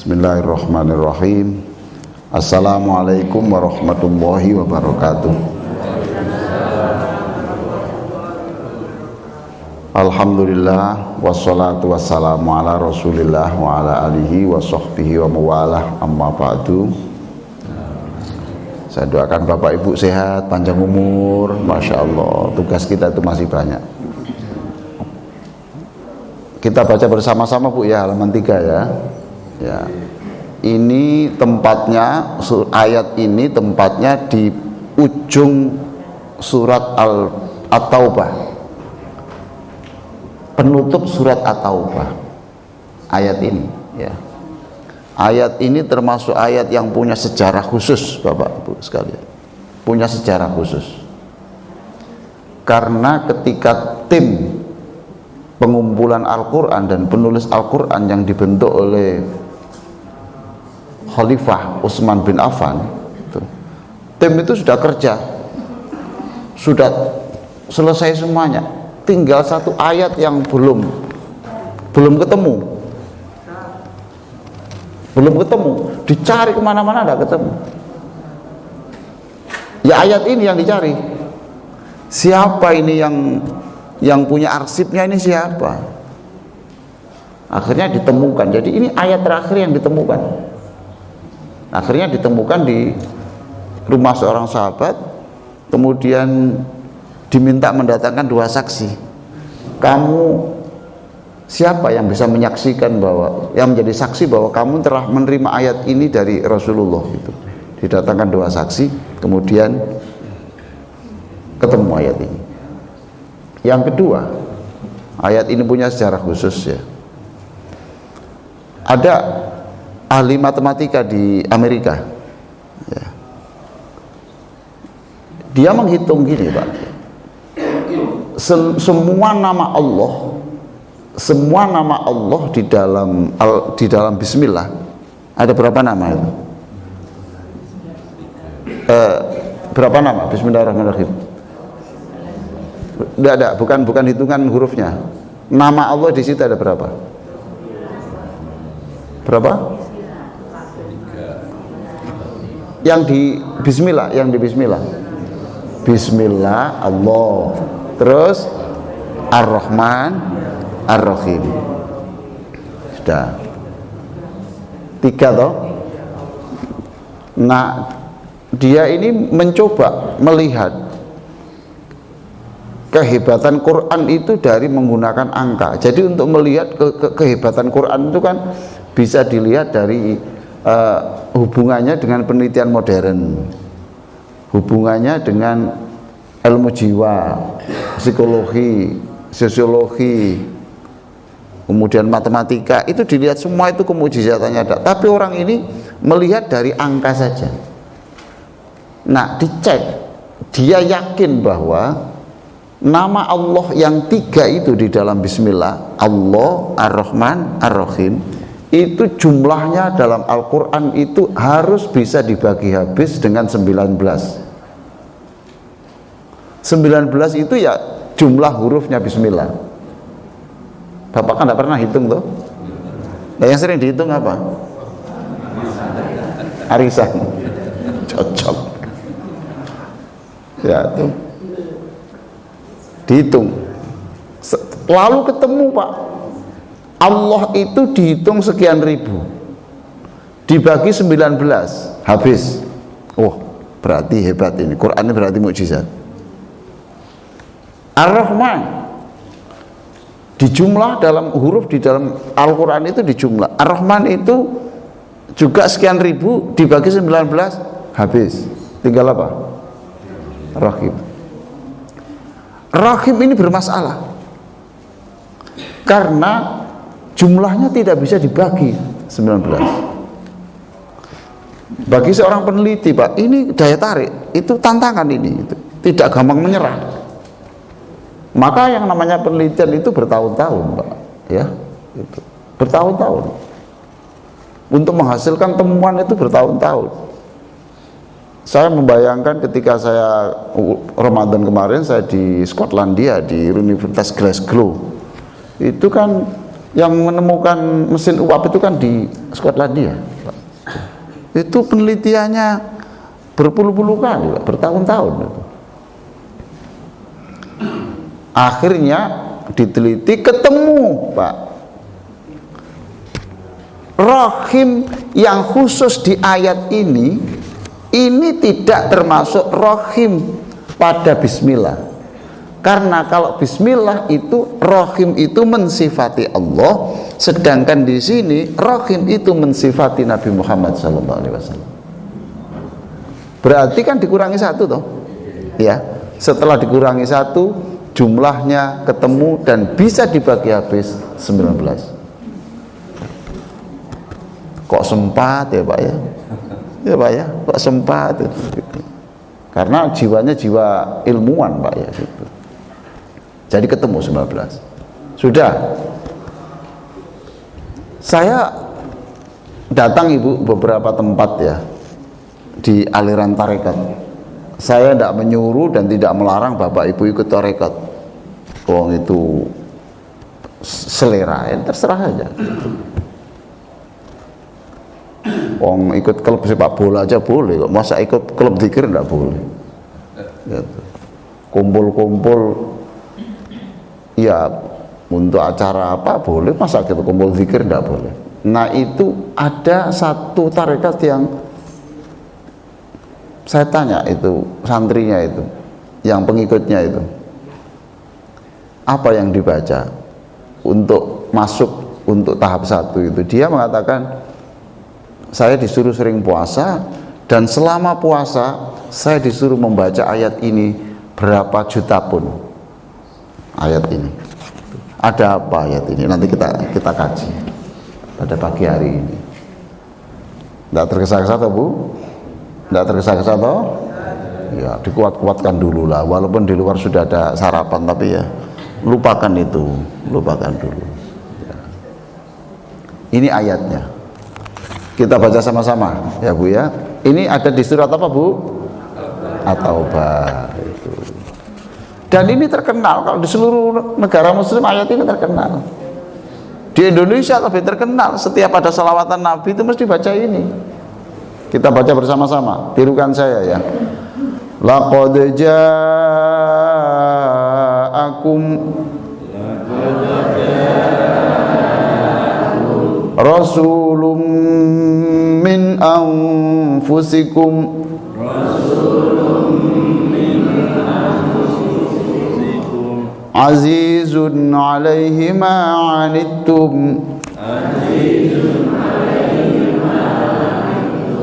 Bismillahirrahmanirrahim. Assalamualaikum warahmatullahi wabarakatuh. Alhamdulillah wassalatu wassalamu ala rasulillah wa ala alihi wa sahbihi wa mawalah, amma ba'du. Saya doakan Bapak Ibu sehat, panjang umur. Masya Allah, tugas kita itu masih banyak. Kita baca bersama-sama Bu ya, halaman 3 ya. Ya, ini tempatnya, ayat ini tempatnya di ujung surat At-Taubah, penutup surat At-Taubah. Ayat ini ya. Ayat ini termasuk ayat yang punya sejarah khusus Bapak Ibu sekalian. Punya sejarah khusus. Karena ketika tim pengumpulan Al-Quran dan penulis Al-Quran yang dibentuk oleh Khalifah Utsman bin Affan, tim itu sudah kerja, sudah selesai semuanya, tinggal satu ayat yang belum ketemu, dicari kemana-mana tidak ketemu. Ya ayat ini yang dicari. Siapa ini yang punya arsipnya, ini siapa? Akhirnya ditemukan. Jadi ini ayat terakhir yang ditemukan. Akhirnya ditemukan di rumah seorang sahabat, kemudian diminta mendatangkan 2 saksi. Kamu siapa yang bisa menyaksikan bahwa, yang menjadi saksi bahwa kamu telah menerima ayat ini dari Rasulullah? Itu didatangkan 2 saksi, kemudian ketemu ayat ini. Yang kedua, ayat ini punya sejarah khusus ya. Ada ahli matematika di Amerika ya. Dia menghitung gini Pak, semua nama Allah di dalam Bismillah ada berapa nama itu? Berapa nama Bismillahirrahmanirrahim? Tidak, bukan hitungan hurufnya. Nama Allah di situ ada berapa? Berapa? Yang di Bismillah, Bismillah Allah, terus Ar-Rahman Ar-Rahim. Sudah 3 toh. Nah, dia ini mencoba melihat kehebatan Quran itu dari menggunakan angka. Jadi untuk melihat kehebatan Quran itu kan bisa dilihat dari hubungannya dengan penelitian modern, hubungannya dengan ilmu jiwa, psikologi, sosiologi, kemudian matematika, itu dilihat semua, itu kemujizatannya ada. Tapi orang ini melihat dari angka saja. Nah, dicek, dia yakin bahwa nama Allah yang 3 itu di dalam Bismillah, Allah, Ar-Rahman, Ar-Rahim, itu jumlahnya dalam Al-Quran itu harus bisa dibagi habis dengan 19. 19 itu ya jumlah hurufnya Bismillah. Bapak kan tidak pernah hitung tuh. Nah, yang sering dihitung apa? Arisan. Cocok ya, tuh dihitung, lalu ketemu Pak, Allah itu dihitung sekian ribu, dibagi 19, habis. Oh, berarti hebat ini, Quran ini berarti mukjizat. Ar-Rahman dijumlah dalam huruf di dalam Al-Quran itu dijumlah. Ar-Rahman itu juga sekian ribu, dibagi 19, habis. Tinggal apa? Rahim. Rahim ini bermasalah karena jumlahnya tidak bisa dibagi 19. Bagi seorang peneliti Pak, ini daya tarik, itu tantangan ini, itu tidak gampang menyerah. Maka yang namanya penelitian itu bertahun-tahun Pak ya, itu bertahun-tahun untuk menghasilkan temuan, itu bertahun-tahun. Saya membayangkan ketika saya Ramadan kemarin, saya di Skotlandia, di Universitas Glasgow, itu kan Yang menemukan mesin uap itu kan di Skotlandia, Pak. Itu penelitiannya berpuluh-puluh kali, Pak, bertahun-tahun itu. Akhirnya diteliti, ketemu, Pak, rahim yang khusus di ayat ini tidak termasuk rahim pada bismillah. Karena kalau bismillah itu rahim itu mensifati Allah, sedangkan di sini rahim itu mensifati Nabi Muhammad SAW. Berarti kan dikurangi satu toh, ya. Setelah dikurangi satu, jumlahnya ketemu dan bisa dibagi habis 19. Kok sempat ya Pak ya? Ya Pak ya, kok sempat gitu. Karena jiwanya jiwa ilmuwan Pak ya gitu. Jadi ketemu 19. Sudah. Saya datang Ibu beberapa tempat ya di aliran tarekat. Saya tidak menyuruh dan tidak melarang Bapak Ibu ikut tarekat. Wong itu selera, ya terserah aja. Wong ikut klub sepak bola aja boleh kok. Masa ikut klub zikir tidak boleh. Gitu. Kumpul-kumpul ya untuk acara apa boleh, masa kita kumpul zikir tidak boleh. Nah itu ada satu tarekat yang saya tanya itu santrinya itu, yang pengikutnya itu, apa yang dibaca untuk masuk untuk tahap 1 itu. Dia mengatakan, saya disuruh sering puasa dan selama puasa saya disuruh membaca ayat ini berapa juta pun. Ayat ini ada apa ayat ini, nanti kita kaji pada pagi hari ini. Tidak tergesa-gesa toh Bu? Tidak tergesa-gesa toh? Ya dikuat-kuatkan dulu lah, walaupun di luar sudah ada sarapan, tapi ya lupakan itu, lupakan dulu ya. Ini ayatnya, kita baca sama-sama ya Bu ya. Ini ada di surat apa Bu? At-Taubah itu. Dan ini terkenal, kalau di seluruh negara muslim ayat ini terkenal. Di Indonesia lebih terkenal, setiap ada salawatan Nabi itu mesti baca ini. Kita baca bersama-sama, tirukan saya ya. Laqad ja'akum rasulun min anfusikum azizun alaihi ma anittum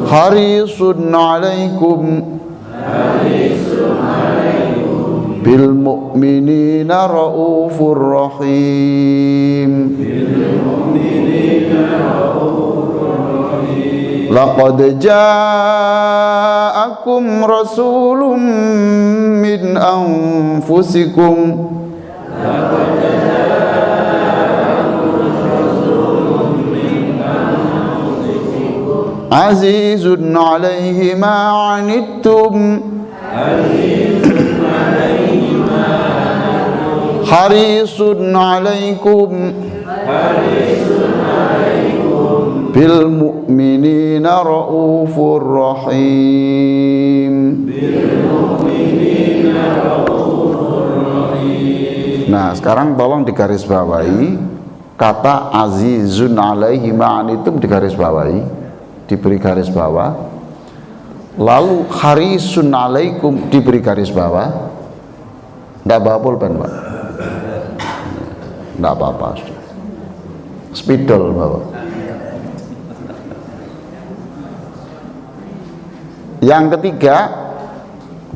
harisun alaikum bil mu'minina raufur rahim. Laqad ja'akum rasulun min anfusikum azizun alaihi ma anittum harisun alaikum bil mu'minina raufur rahim. Nah sekarang tolong digarisbawahi kata azizun alaihi ma'anitum, digarisbawahi, diberi garis bawah. Lalu harisun alaikum diberi garis bawah. Tidak bawa pulpen Pak? Tidak apa-apa, spidol bawa. Yang ketiga,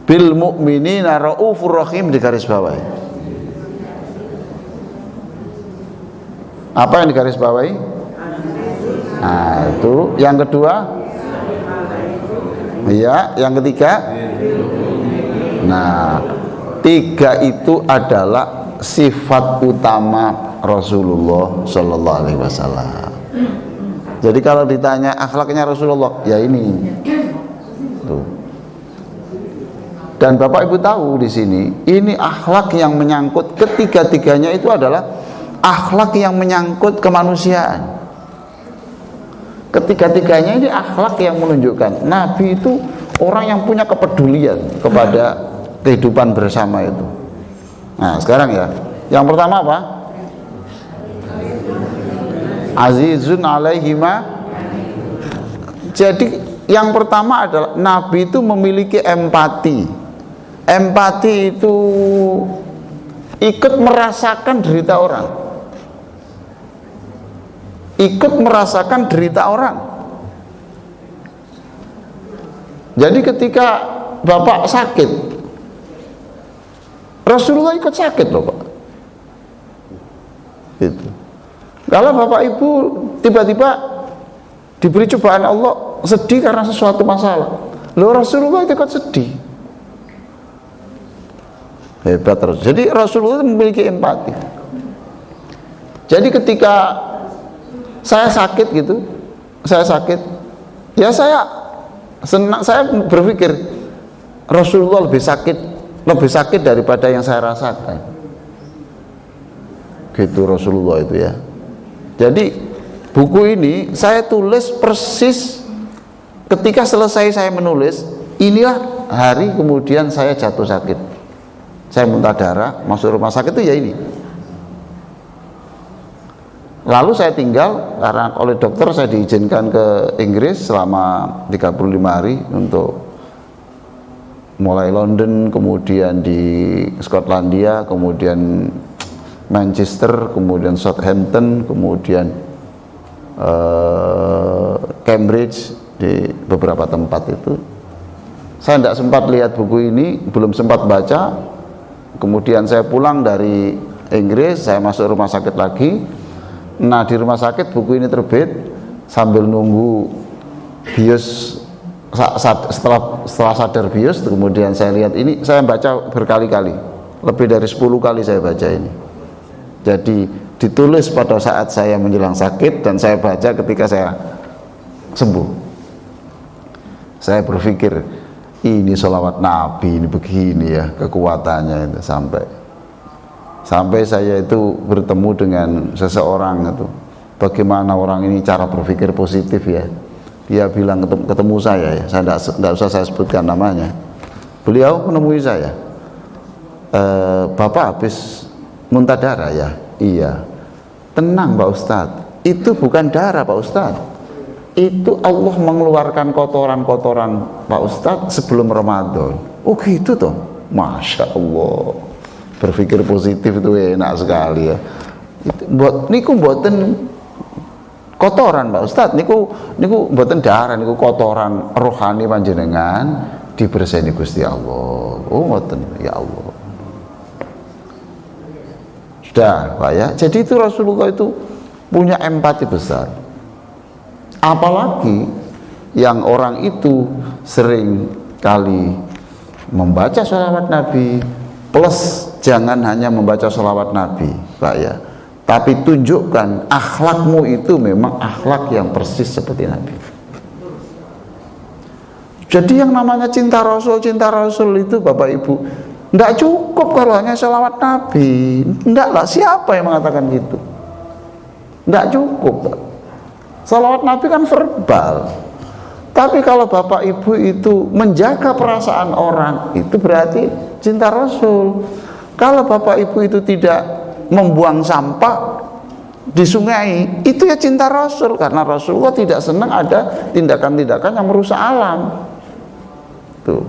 bil mu'minina raufur rahim, digaris bawahi. Apa yang digaris bawahi? Nah itu. Yang kedua, iya. Yang ketiga, nah tiga itu adalah sifat utama Rasulullah Shallallahu Alaihi Wasallam. Jadi kalau ditanya akhlaknya Rasulullah, ya ini. Tuh. Dan Bapak Ibu tahu di sini, ini akhlak yang menyangkut ketiga-tiganya itu adalah akhlak yang menyangkut kemanusiaan. Ketiga-tiganya ini akhlak yang menunjukkan Nabi itu orang yang punya kepedulian kepada kehidupan bersama itu. Nah sekarang ya, yang pertama apa? Azizun alaihima. Jadi yang pertama adalah Nabi itu memiliki empati. Empati itu ikut merasakan derita orang, ikut merasakan derita orang. Jadi ketika Bapak sakit, Rasulullah ikut sakit loh Pak. Gitu. Kalau Bapak Ibu tiba-tiba diberi cobaan Allah, sedih karena sesuatu masalah, loh Rasulullah ikut sedih. Hebat terus. Jadi Rasulullah memiliki empati. Jadi ketika saya sakit gitu, saya sakit, ya saya senang, saya berpikir Rasulullah lebih sakit daripada yang saya rasakan. Gitu Rasulullah itu ya. Jadi buku ini saya tulis persis ketika selesai saya menulis, inilah hari kemudian saya jatuh sakit. Saya muntah darah, masuk rumah sakit itu ya ini. Lalu saya tinggal karena oleh dokter saya diizinkan ke Inggris selama 35 hari untuk mulai London, kemudian di Skotlandia, kemudian Manchester, kemudian Southampton, kemudian Cambridge, di beberapa tempat itu. Saya tidak sempat lihat buku ini, belum sempat baca. Kemudian saya pulang dari Inggris, saya masuk rumah sakit lagi. Nah di rumah sakit buku ini terbit, sambil nunggu bius, setelah sadar bius, kemudian saya lihat ini, saya baca berkali-kali, lebih dari 10 kali saya baca ini. Jadi ditulis pada saat saya menjelang sakit dan saya baca ketika saya sembuh. Saya berpikir ini sholawat Nabi, ini begini ya kekuatannya itu, sampai saya itu bertemu dengan seseorang itu, bagaimana orang ini cara berpikir positif ya. Dia bilang ketemu saya ya, saya tidak usah saya sebutkan namanya. Beliau menemui saya, Bapak habis muntah darah ya? Iya. Tenang Pak Ustadz, itu bukan darah Pak Ustadz, itu Allah mengeluarkan kotoran-kotoran Pak Ustadz sebelum Ramadan. Oh gitu toh, Masya Allah. Berpikir positif itu enak sekali ya. Niku mboten kotoran Pak Ustadz, niku mboten darah, niku kotoran rohani panjenengan dibersihni Gusti Allah. Oh mboten, ya Allah. Sudah Pak ya. Jadi itu Rasulullah itu punya empati besar. Apalagi yang orang itu sering kali membaca sholawat Nabi, plus jangan hanya membaca sholawat Nabi Pak ya, tapi tunjukkan akhlakmu itu memang akhlak yang persis seperti Nabi. Jadi yang namanya cinta Rasul itu Bapak Ibu, tidak cukup kalau hanya sholawat Nabi. Tidak lah, siapa yang mengatakan gitu? Tidak cukup. Sholawat Nabi kan verbal. Tapi kalau Bapak Ibu itu menjaga perasaan orang, itu berarti cinta Rasul. Kalau Bapak Ibu itu tidak membuang sampah di sungai, itu ya cinta Rasul. Karena Rasulullah tidak senang ada tindakan-tindakan yang merusak alam. Tuh.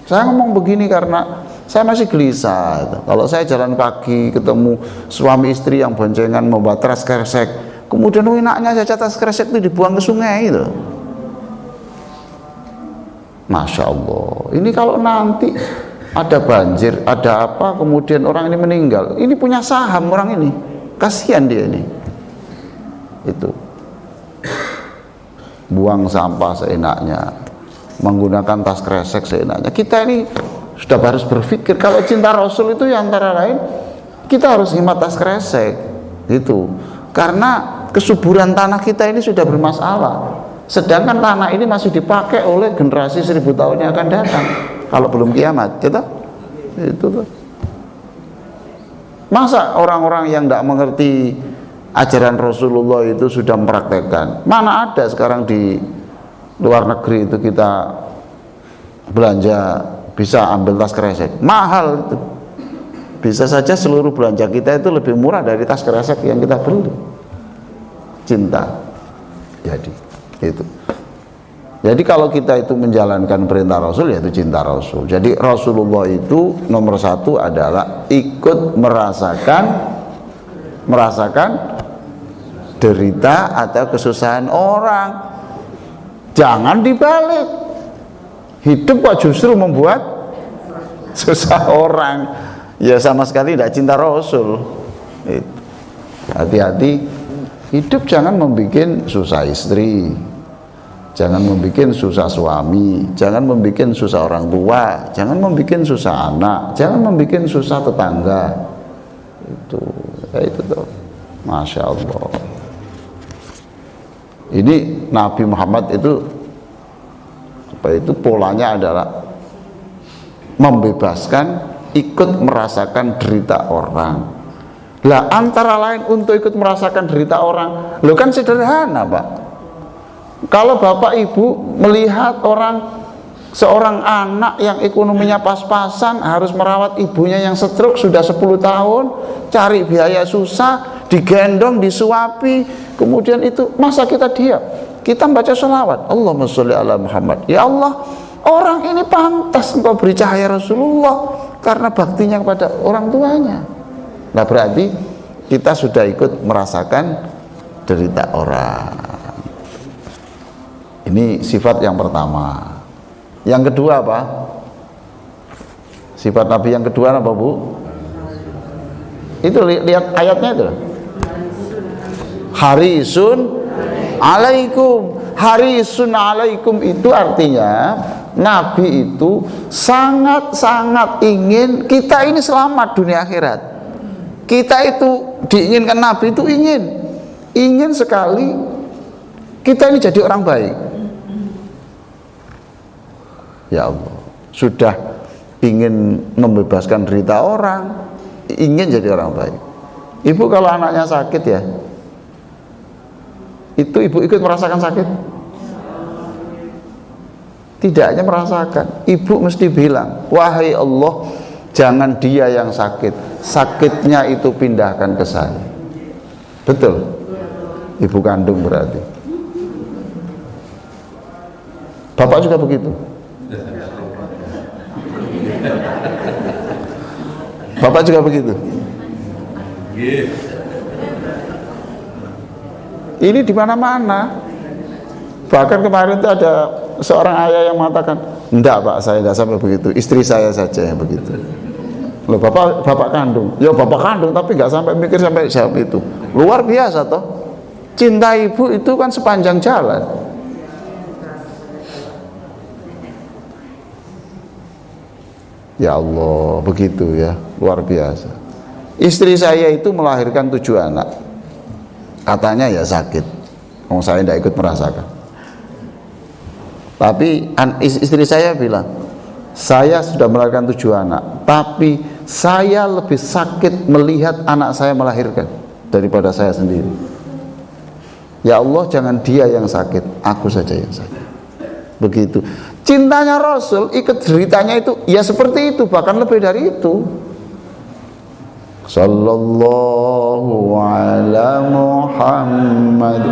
Saya ngomong begini karena saya masih gelisah. Kalau saya jalan pagi ketemu suami istri yang boncengan membawa tas kresek, kemudian enaknya saja tas kresek itu dibuang ke sungai itu. Masya Allah. Ini kalau nanti ada banjir, ada apa, kemudian orang ini meninggal, ini punya saham orang ini, kasihan dia ini. Itu buang sampah seenaknya, menggunakan tas kresek seenaknya. Kita ini sudah harus berpikir, kalau cinta Rasul itu yang antara lain kita harus hemat tas kresek gitu, karena kesuburan tanah kita ini sudah bermasalah, sedangkan tanah ini masih dipakai oleh generasi 1000 tahun yang akan datang kalau belum kiamat, gitu. Itu tuh. Masa orang-orang yang tidak mengerti ajaran Rasulullah itu sudah mempraktekkan? Mana ada sekarang di luar negeri itu kita belanja bisa ambil tas kresek, mahal itu. Bisa saja seluruh belanja kita itu lebih murah dari tas kresek yang kita beli. Cinta. Jadi itu. Jadi kalau kita itu menjalankan perintah Rasul, yaitu cinta Rasul. Jadi Rasulullah itu nomor satu adalah ikut merasakan derita atau kesusahan orang. Jangan dibalik. Hidup kok justru membuat susah orang. Ya sama sekali tidak cinta Rasul. Hati-hati. Hidup jangan membuat susah istri, jangan membuat susah suami, jangan membuat susah orang tua, jangan membuat susah anak, jangan membuat susah tetangga. Itu tuh, Masya Allah. Ini Nabi Muhammad itu polanya adalah membebaskan, ikut merasakan derita orang. Lah antara lain untuk ikut merasakan derita orang, lo kan sederhana Pak. Kalau bapak ibu melihat seorang anak yang ekonominya pas-pasan harus merawat ibunya yang stroke sudah 10 tahun, cari biaya susah, digendong, disuapi, kemudian itu masa kita diam? Kita baca sholawat, Allahumma sholli ala Muhammad. Ya Allah, orang ini pantas engkau beri cahaya Rasulullah karena baktinya kepada orang tuanya. Nah berarti kita sudah ikut merasakan derita orang. Ini sifat yang pertama. Yang kedua apa? Sifat Nabi yang kedua apa Bu? Itu lihat ayatnya itu. Harisun alaikum. Harisun alaikum itu artinya Nabi itu sangat-sangat ingin kita ini selamat dunia akhirat. Kita itu diinginkan Nabi itu ingin sekali kita ini jadi orang baik. Ya Allah, sudah ingin membebaskan derita orang, ingin jadi orang baik. Ibu kalau anaknya sakit ya, itu ibu ikut merasakan sakit? Tidak hanya merasakan, ibu mesti bilang, wahai Allah, jangan dia yang sakit, sakitnya itu pindahkan ke saya. Betul? Ibu kandung berarti. Bapak juga begitu? Bapak juga begitu? Ini di mana-mana. Bahkan kemarin itu ada seorang ayah yang mengatakan, enggak Pak, saya enggak sampai begitu, istri saya saja yang begitu. Loh bapak kandung, ya bapak kandung tapi nggak sampai mikir sampai jawab itu. Luar biasa toh. Cinta ibu itu kan sepanjang jalan. Ya Allah, begitu ya, luar biasa. Istri saya itu melahirkan 7 anak. Katanya ya sakit. Saya tidak ikut merasakan. Tapi istri saya bilang, saya sudah melahirkan 7 anak, tapi saya lebih sakit melihat anak saya melahirkan daripada saya sendiri. Ya Allah, jangan dia yang sakit, aku saja yang sakit. Begitu. Cintanya Rasul, ikut deritanya itu ya seperti itu, bahkan lebih dari itu. Sallallahu ala Muhammad,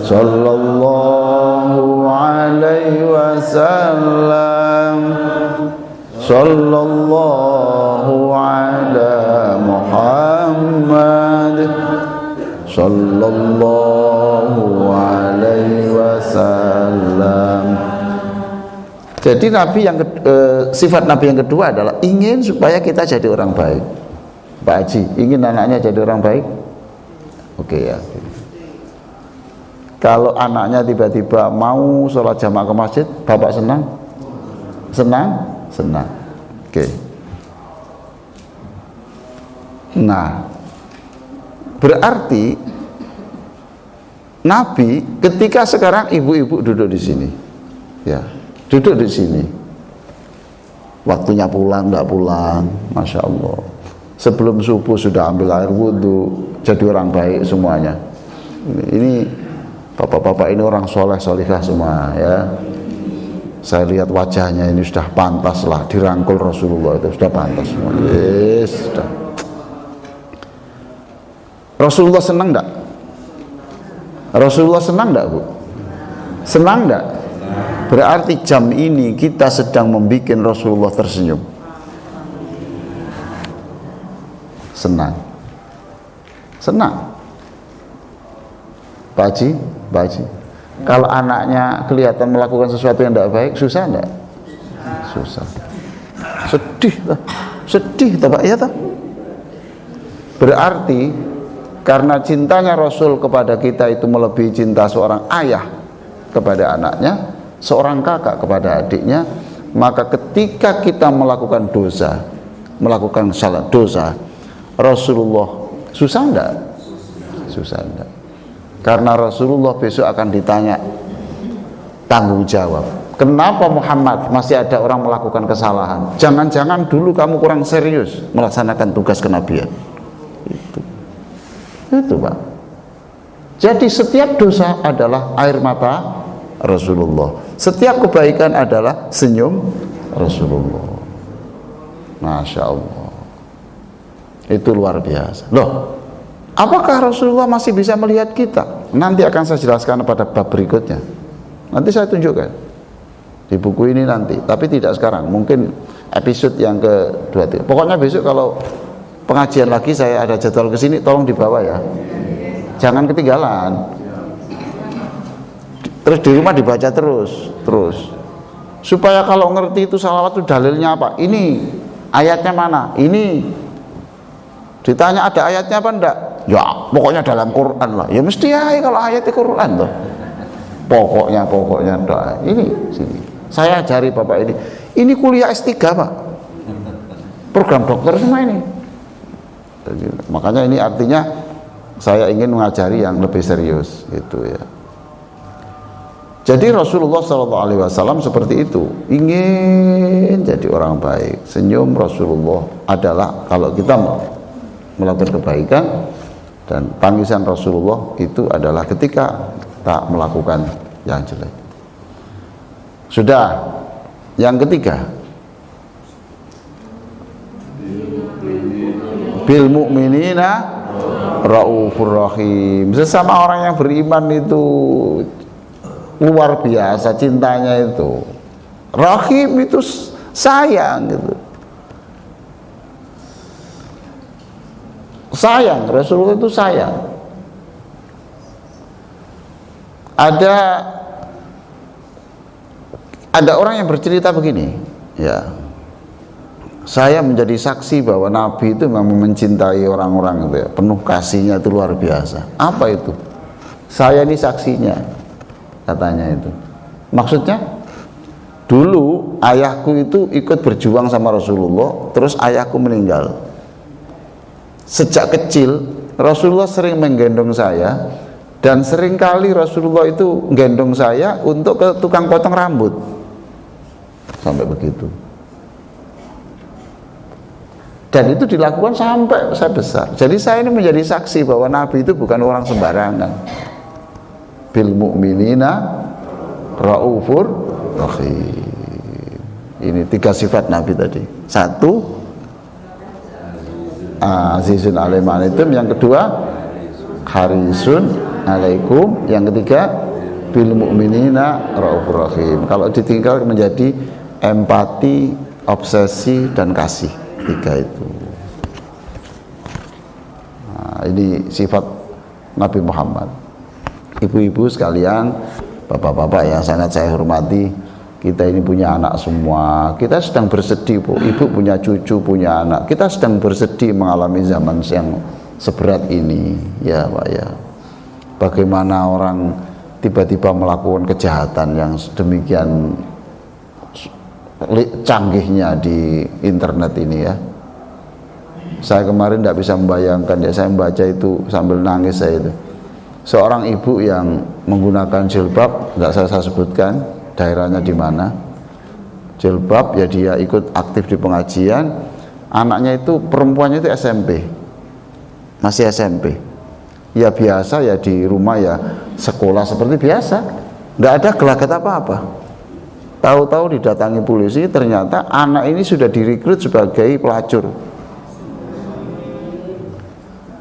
sallallahu alaihi wasallam, sallallahu ala Muhammad, sallallahu alaihi wasallam. Jadi Nabi sifat Nabi yang kedua adalah ingin supaya kita jadi orang baik. Pak Haji, ingin anaknya jadi orang baik? Oke ya. Kalau anaknya tiba-tiba mau sholat jamaah ke masjid, Bapak senang? Senang? Senang. Oke. Nah, berarti Nabi ketika sekarang ibu-ibu duduk di sini, ya, duduk di sini, waktunya pulang, enggak pulang, Masya Allah. sebelum subuh sudah ambil air wudhu, jadi orang baik semuanya. Ini bapak-bapak ini orang soleh solihah semua ya. Saya lihat wajahnya ini sudah pantas lah dirangkul Rasulullah, itu sudah pantas semua. Yes, sudah. Rasulullah senang enggak? Rasulullah senang enggak, Bu? Senang enggak? Berarti jam ini kita sedang membuat Rasulullah tersenyum. Senang. Senang. Pak Haji, Pak Haji, kalau anaknya kelihatan melakukan sesuatu yang tidak baik, susah enggak? Susah. Sedih lah. Sedih toh Pak ya toh? Berarti karena cintanya Rasul kepada kita itu melebihi cinta seorang ayah kepada anaknya, seorang kakak kepada adiknya, maka ketika kita melakukan dosa, melakukan salah dosa, Rasulullah susah enggak? Susah enggak? Karena Rasulullah besok akan ditanya tanggung jawab. Kenapa Muhammad masih ada orang melakukan kesalahan? Jangan-jangan dulu kamu kurang serius melaksanakan tugas kenabian. Itu Pak. Jadi setiap dosa adalah air mata Rasulullah. Setiap kebaikan adalah senyum Rasulullah. Masya Allah. Itu luar biasa. Loh, apakah Rasulullah masih bisa melihat kita? Nanti akan saya jelaskan pada bab berikutnya. Nanti saya tunjukkan di buku ini nanti, tapi tidak sekarang. Mungkin episode yang ke-2. Pokoknya besok kalau pengajian lagi saya ada jadwal ke sini, tolong dibawa ya. Jangan ketinggalan. Terus di rumah dibaca terus. Supaya kalau ngerti itu salawat itu dalilnya apa? Ini ayatnya mana? Ini ditanya ada ayatnya apa enggak? Ya pokoknya dalam Quran lah. Ya mesti ya kalau ayatnya Quran tuh. Pokoknya doa. Ini sini. Saya ajari Bapak ini. Ini kuliah S3 Pak. Program dokter semua ini. Jadi, makanya ini artinya saya ingin mengajari yang lebih serius gitu ya. Jadi Rasulullah SAW seperti itu, ingin jadi orang baik. Senyum Rasulullah adalah kalau kita melakukan kebaikan, dan tangisan Rasulullah itu adalah ketika tak melakukan yang jelek. Sudah. Yang ketiga, bil mu'minina raufur rahim. Sesama orang yang beriman itu luar biasa cintanya itu. Rahim itu sayang gitu. Sayang, Rasulullah itu sayang. Ada orang yang bercerita begini, ya. Saya menjadi saksi bahwa Nabi itu memang mencintai orang-orang itu ya, penuh kasihnya itu luar biasa. Apa itu? Saya ini saksinya, katanya itu. Maksudnya, dulu ayahku itu ikut berjuang sama Rasulullah, terus ayahku meninggal. Sejak kecil Rasulullah sering menggendong saya, dan seringkali Rasulullah itu gendong saya untuk ke tukang potong rambut, sampai begitu. Dan itu dilakukan sampai saya besar. Jadi saya ini menjadi saksi bahwa Nabi itu bukan orang sembarangan. Bil mu'minina raufur rahim. Ini 3 sifat Nabi tadi. 1, azizun alaihim anittum. Yang kedua, harisun alaikum. Yang ketiga, bil mu'minina raufur rahim. Kalau ditinggal menjadi empati, obsesi, dan kasih. 3 itu. Nah, ini sifat Nabi Muhammad. Ibu-ibu sekalian, bapak-bapak yang sangat saya hormati, kita ini punya anak semua. Kita sedang bersedih, Bu. Ibu punya cucu, punya anak. Kita sedang bersedih mengalami zaman yang seberat ini, ya Pak ya. Bagaimana orang tiba-tiba melakukan kejahatan yang sedemikian canggihnya di internet ini ya. Saya kemarin tidak bisa membayangkan ya, saya membaca itu sambil nangis saya itu. Seorang ibu yang menggunakan jilbab, tidak saya sebutkan daerahnya di mana. Jilbab ya, dia ikut aktif di pengajian, anaknya itu perempuannya itu SMP, masih SMP. Ya biasa ya di rumah ya sekolah seperti biasa, nggak ada gelagat apa-apa. Tahu-tahu didatangi polisi, ternyata anak ini sudah direkrut sebagai pelacur.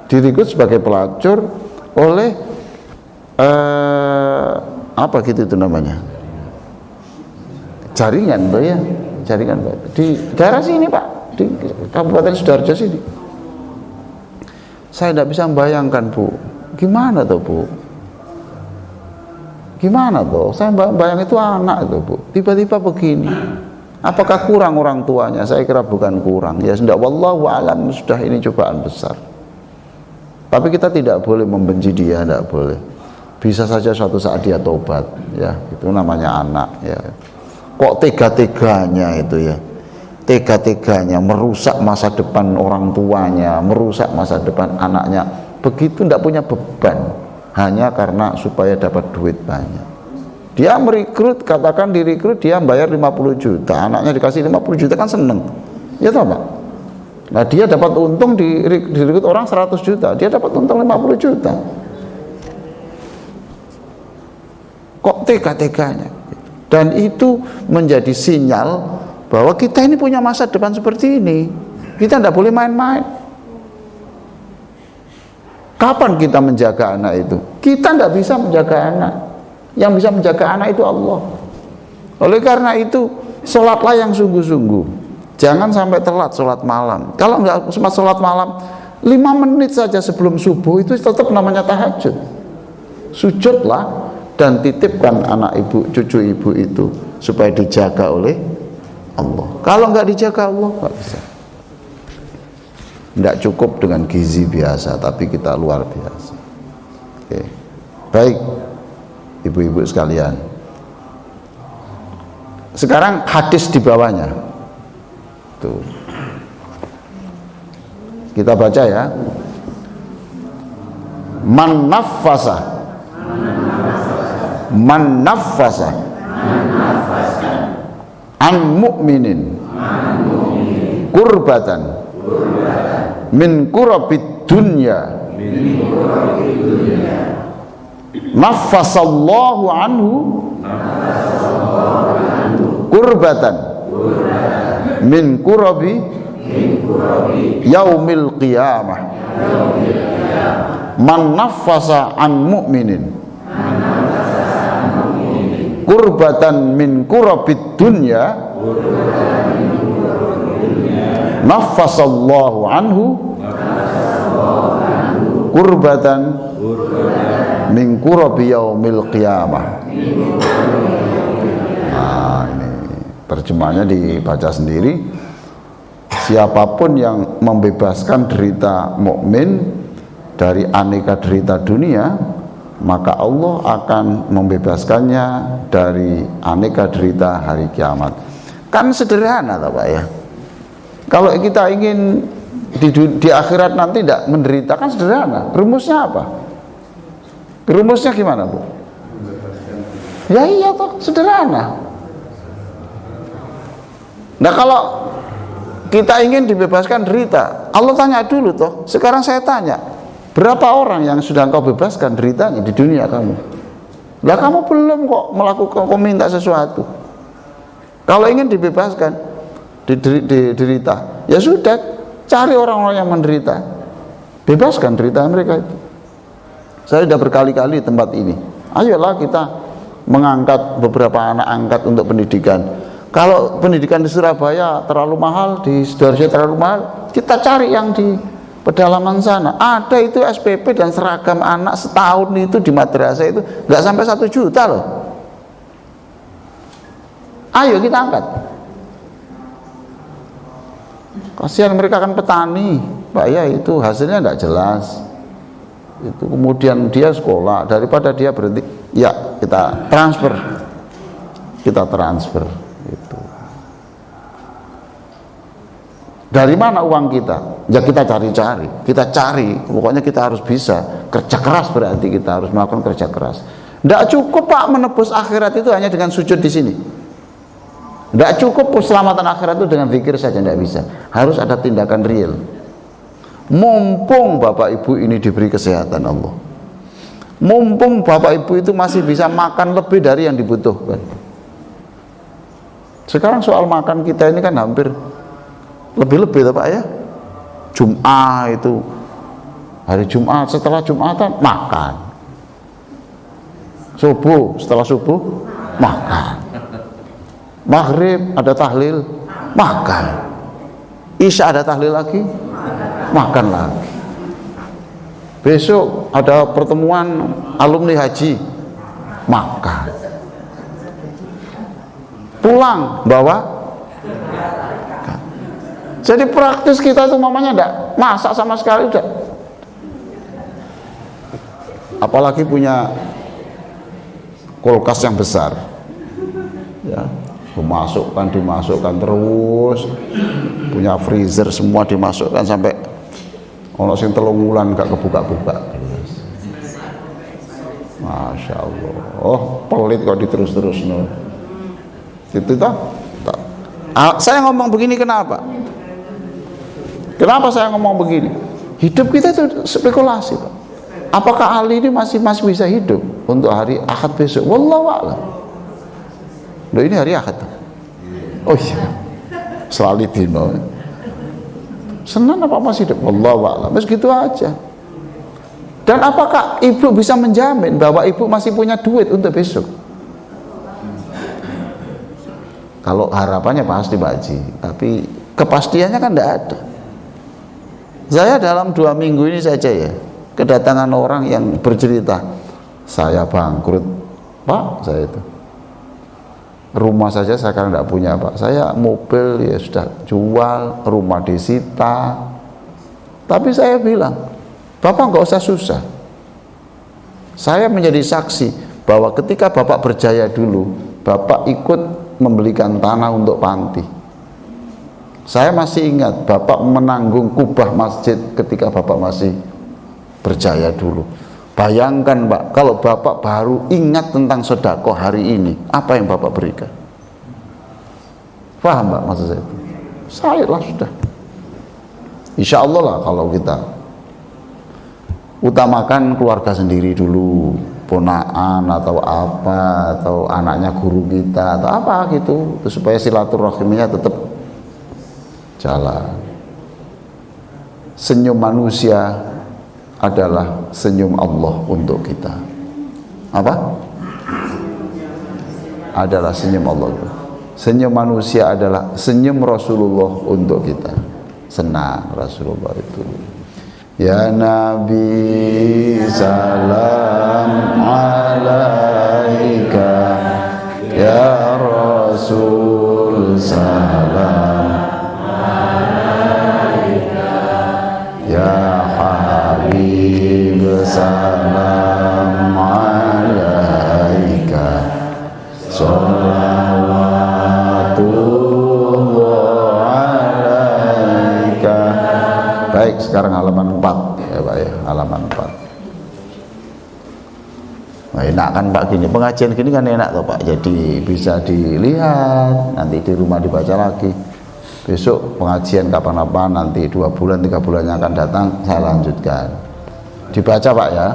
Direkrut sebagai pelacur oleh apa gitu itu namanya, jaringan Pak ya, jaringan Pak di daerah sini Pak, di Kabupaten Sidoarjo sini. Saya tidak bisa membayangkan Bu, gimana tuh Bu, gimana tuh, saya bayang itu anak itu Bu, tiba-tiba begini. Apakah kurang orang tuanya? Saya kira bukan kurang, ya sudah, wallahu alam, sudah ini cobaan besar. Tapi kita tidak boleh membenci dia, tidak boleh. Bisa saja suatu saat dia tobat, ya itu namanya anak, ya. Kok tega-teganya itu ya, tega-teganya merusak masa depan orang tuanya, merusak masa depan anaknya, begitu tidak punya beban, hanya karena supaya dapat duit banyak. Dia merekrut, katakan direkrut, dia bayar 50 juta, anaknya dikasih 50 juta kan seneng, ya toh Pak? Nah dia dapat untung direkrut orang 100 juta, dia dapat untung 50 juta. Kok tega-teganya? Dan itu menjadi sinyal bahwa kita ini punya masa depan seperti ini. Kita tidak boleh main-main. Kapan kita menjaga anak itu? Kita tidak bisa menjaga anak. Yang bisa menjaga anak itu Allah. Oleh karena itu, sholatlah yang sungguh-sungguh. Jangan sampai telat sholat malam. Kalau nggak sempat sholat malam, 5 menit saja sebelum subuh itu tetap namanya tahajud. Sujudlah dan titipkan anak ibu, cucu ibu itu supaya dijaga oleh Allah. Kalau nggak dijaga Allah, nggak bisa. Nggak cukup dengan gizi biasa, tapi kita luar biasa. Oke. Baik, ibu-ibu sekalian. Sekarang hadis di bawahnya. Tuh. Kita baca ya. Man naffasa an mu'minin kurbatan min kurabid dunya naffasallahu anhu kurbatan min kurabi yaumil qiyamah. Man naffasa an mu'minin kurbatan min kurabid dunya naffasallahu anhu kurbatan min kurabi yaumil qiyamah. Nah, ini terjemahnya dibaca sendiri. Siapapun yang membebaskan derita mukmin dari aneka derita dunia, maka Allah akan membebaskannya dari aneka derita hari kiamat. Kan sederhana toh Pak ya. Kalau kita ingin di akhirat nanti tidak menderita, kan sederhana. Rumusnya apa? Rumusnya gimana Bu? Ya iya toh, sederhana. Nah kalau kita ingin dibebaskan derita, Allah tanya dulu toh. Sekarang saya tanya, berapa orang yang sudah engkau bebaskan deritanya di dunia kamu? Lah kamu belum kok melakukan, kok minta sesuatu. Kalau ingin dibebaskan derita, ya sudah, cari orang-orang yang menderita, bebaskan derita mereka itu. Saya sudah berkali-kali di tempat ini. Ayolah kita mengangkat beberapa anak angkat untuk pendidikan. Kalau pendidikan di Surabaya terlalu mahal, di Sidoarjo terlalu mahal, kita cari yang di pedalaman sana. Ada itu SPP dan seragam anak setahun itu di madrasah itu nggak sampai 1 juta loh. Ayo kita angkat. Kasihan mereka kan petani, Pak ya, itu hasilnya nggak jelas. Itu kemudian dia sekolah, daripada dia berhenti, ya kita transfer. Itu. Dari mana uang kita? Ya kita cari, pokoknya kita harus bisa kerja keras, berarti kita harus melakukan kerja keras. Tidak cukup Pak menebus akhirat itu hanya dengan sujud di sini. Tidak cukup keselamatan akhirat itu dengan zikir saja, tidak bisa. Harus ada tindakan real. Mumpung Bapak Ibu ini diberi kesehatan Allah, mumpung Bapak Ibu itu masih bisa makan lebih dari yang dibutuhkan. Sekarang soal makan kita ini kan hampir lebih-lebih Pak ya. Jumat itu, hari Jumat, setelah Jumatan makan, subuh, setelah subuh makan, maghrib ada tahlil makan, isya ada tahlil lagi makan lagi, besok ada pertemuan alumni haji makan, pulang bawa. Jadi praktis kita itu mamanya enggak masak sama sekali udah. Apalagi punya kulkas yang besar, ya, dimasukkan terus, punya freezer semua dimasukkan sampai ono sing 3 wulan gak kebuka-buka. Masya Allah, oh pelit kok diterus-terus no. Itu toh. Saya ngomong begini kenapa? Kenapa saya ngomong begini? Hidup kita itu spekulasi, Pak. Apakah Ali ini masih bisa hidup untuk hari Ahad besok? Wallahu a'lam. Loh, ini hari Ahad. Oh iya. Selali dino. Senin apa masih hidup? Wallahu a'lam. Mas gitu aja. Dan apakah ibu bisa menjamin bahwa ibu masih punya duit untuk besok? Kalau harapannya pasti Pak Haji, tapi kepastiannya kan tidak ada. Saya dalam 2 minggu ini saja ya, kedatangan orang yang bercerita, saya bangkrut Pak, saya itu rumah saja saya sekarang tidak punya Pak, saya mobil ya sudah jual, rumah disita. Tapi saya bilang, Bapak nggak usah susah. Saya menjadi saksi bahwa ketika Bapak berjaya dulu, Bapak ikut membelikan tanah untuk panti. Saya masih ingat Bapak menanggung kubah masjid ketika Bapak masih berjaya dulu. Bayangkan Pak, kalau Bapak baru ingat tentang sedekah hari ini, apa yang Bapak berikan? Paham Pak maksud saya? Saya lah sudah. Insya Allah lah kalau kita utamakan keluarga sendiri dulu, ponaan atau apa, atau anaknya guru kita atau apa gitu, supaya silaturahimnya tetap jalan. Senyum manusia adalah senyum Allah untuk kita. Apa? Adalah senyum Allah. Senyum manusia adalah senyum Rasulullah untuk kita. Senang Rasulullah itu. Ya Nabi salam alaika, ya Rasul salam, ya Habib salam alaika, sholawatullah alaika. Baik, sekarang halaman 4 ya Pak ya, halaman 4. Nah, enak kan Pak gini, pengajian gini kan enak toh Pak, jadi bisa dilihat, nanti di rumah dibaca lagi. Besok pengajian kapan-kapan, nanti 2 bulan 3 bulannya akan datang, saya lanjutkan dibaca Pak ya.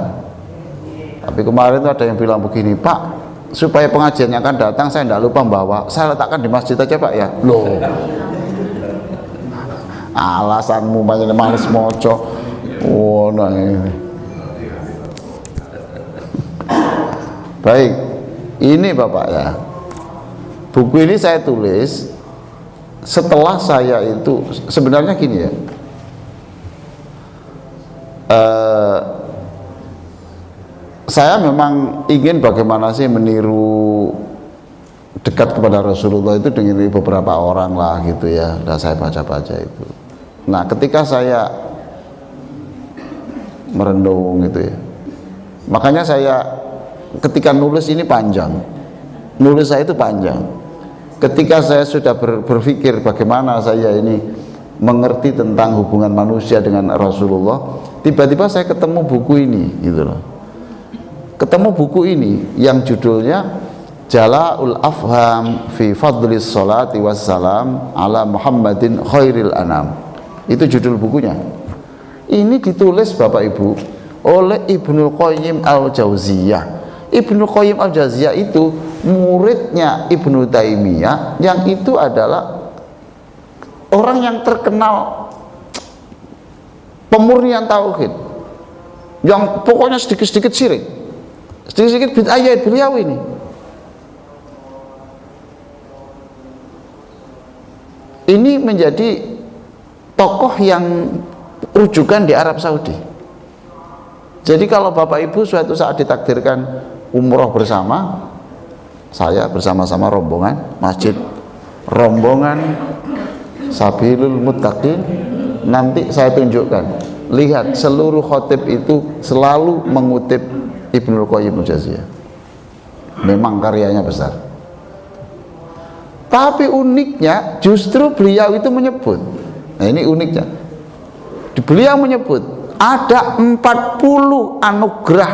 Tapi kemarin tuh ada yang bilang begini, Pak, supaya pengajiannya akan datang saya tidak lupa bawa, saya letakkan di masjid aja Pak ya. Loh, alasanmu banyak males moco. Oh nah ini. Baik, ini Bapak ya, buku ini saya tulis setelah saya itu sebenarnya gini ya, saya memang ingin bagaimana sih meniru dekat kepada Rasulullah itu dengan beberapa orang lah gitu ya, dan saya baca-baca itu. Nah ketika saya merenung gitu ya, makanya saya ketika nulis ini panjang, nulis saya itu panjang. Ketika saya sudah berpikir bagaimana saya ini mengerti tentang hubungan manusia dengan Rasulullah, tiba-tiba saya ketemu buku ini gitu loh. Ketemu buku ini yang judulnya Jala'ul Afham fi Fadlis Salati Wassalam ala Muhammadin Khairil Anam. Itu judul bukunya. Ini ditulis Bapak Ibu oleh Ibnul Qayyim Al-Jauziyah. Ibnul Qayyim Al-Jauziyah itu muridnya Ibnu Taimiyah, yang itu adalah orang yang terkenal pemurnian tauhid, yang pokoknya sedikit-sedikit syirik, sedikit-sedikit bid'ah beliau ini. Ini menjadi tokoh yang rujukan di Arab Saudi. Jadi kalau Bapak Ibu suatu saat ditakdirkan umroh bersama, saya bersama-sama rombongan masjid, rombongan Sabilul Muttaqin, nanti saya tunjukkan, lihat seluruh khotib itu selalu mengutip Ibnul Qayyim Al-Jauziyah. Memang karyanya besar. Tapi uniknya justru beliau itu menyebut, nah ini uniknya, beliau menyebut ada 40 anugerah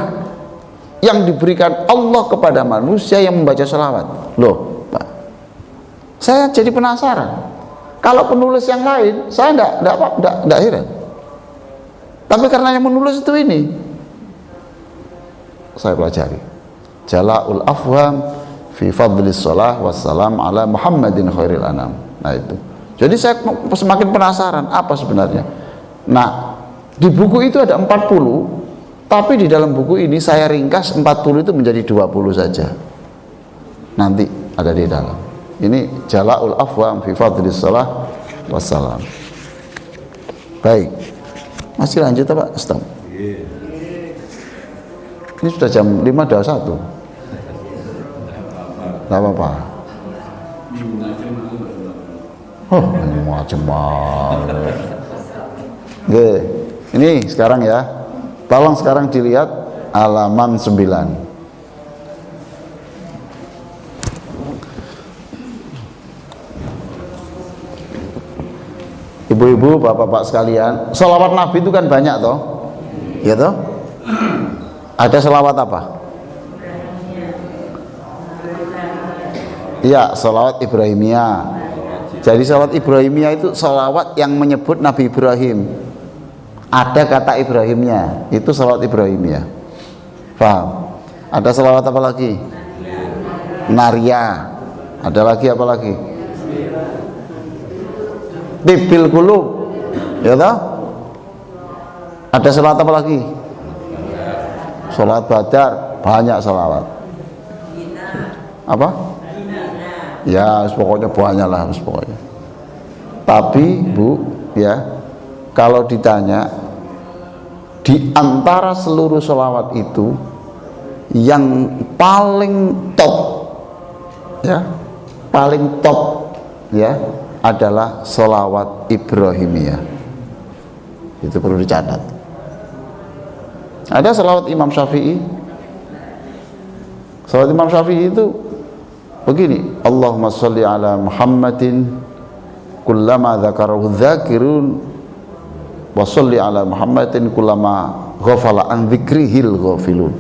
yang diberikan Allah kepada manusia yang membaca sholawat. Loh Pak, saya jadi penasaran. Kalau penulis yang lain saya enggak heran, tapi karena yang menulis itu ini, saya pelajari. Jala'ul Afham fi Fadlis Shalah Wassalam ala Muhammadin Khairil Anam. Nah itu, jadi saya semakin penasaran apa sebenarnya. Nah di buku itu ada 40, tapi di dalam buku ini saya ringkas 40 itu menjadi 20 saja. Nanti ada di dalam. Ini Jala'ul Afham fi Fadlis Shalah Wassalam. Baik, masih lanjut Pak? Stop. Ini sudah jam 5:21. Tidak apa-apa. Oh, macam-macam. Oke, ini sekarang ya. Tolong sekarang dilihat halaman 9. Ibu-ibu, bapak-bapak sekalian, sholawat Nabi itu kan banyak toh, ya toh? Ada sholawat apa? Ya, sholawat Ibrahimiyah. Jadi sholawat Ibrahimiyah itu sholawat yang menyebut Nabi Ibrahim. Ada kata Ibrahimnya, itu sholawat Ibrahimiyah. Paham? Ada sholawat apa lagi? Naria. Ada lagi apa lagi? Tibil Qulub. Ya toh? Ada sholawat apa lagi? Sholawat Badar. Banyak sholawat. Apa? Ya, pokoknya banyak lah, pokoknya. Tapi Bu, ya, kalau ditanya di antara seluruh sholawat itu yang paling top, ya, paling top, ya, adalah sholawat Ibrahimiyah. Itu perlu dicatat. Ada sholawat Imam Syafi'i. Sholawat Imam Syafi'i itu begini, Allahumma sholli ala Muhammadin kullama dzakarahu dzakirun wa sholli ala Muhammadin kullama ghafala an dzikrihil ghafilun.